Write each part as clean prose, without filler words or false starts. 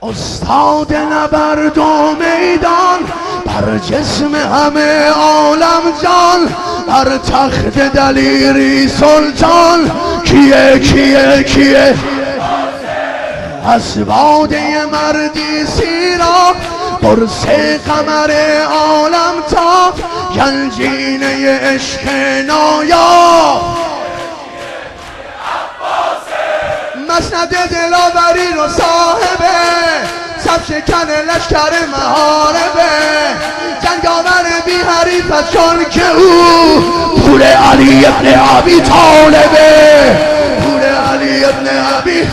استاد نبرد و میدان، بر جسم همه عالم جان، بر تخت دلیری سلطان. کیه کیه کیه؟ اسباده مردی سیراب، قرص قمر عالم تاب، گنجینه عشق نایاب، مسند دلاوری رو صاحبه، سب شکن لشکر محاربه، جنگاور بی حریف از چون که او پور علی ابن ابی طالبه، پور علی ابن ابی.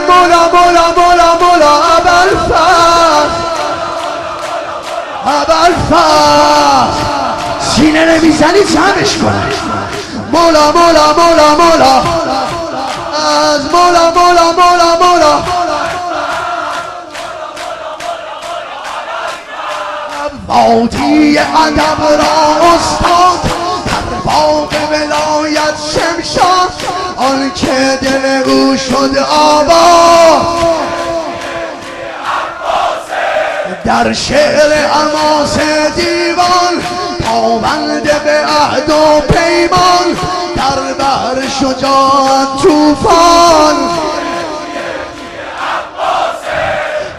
مولا مولا مولا مولا ابوالفضل، ابوالفضل سینه نمیزنی جمعش کنه. مولا مولا مولا مولا از مولا مولا مولا مولا وادی ادب را استاد، در باغ ولایت شمشاد، آن که دل او شد آباد، در شعر حماس دیوان، پابند به عهد و پیمان، در بحر شجاعت طوفان.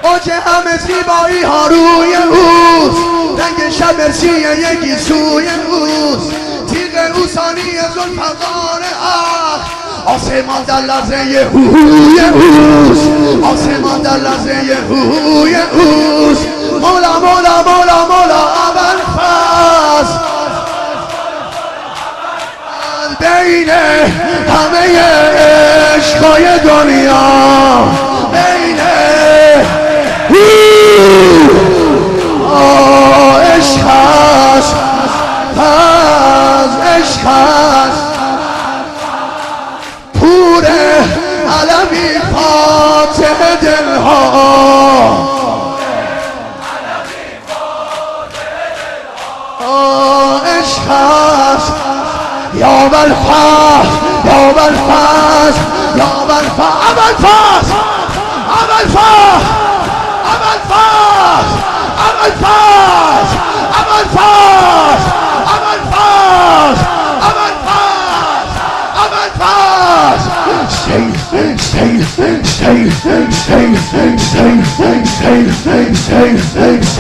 اوج همه زیبایی ها روی اوست، رنگ شمرسیه یکی سوی اوست، تیغ او ثانی ذوالفقار حق، آسمان در لحظه هوی اوست، آسمان در لحظه هوی اوست. مولا مولا مولا مولا ابوالفضل، بین همه عشقای دنیا، بین عشق هست، از عشق هست، پور علمی فاتح دلها، عشق هست. یا ابوالفضل یا ابوالفضل یا ابوالفضل، ابوالفضل ابوالفضل ابوالفضل ابوالفضل ابوالفضل ابوالفضل ابوالفضل. Stay, stay, stay, stay, stay, stay, stay, stay, stay, stay, stay, stay.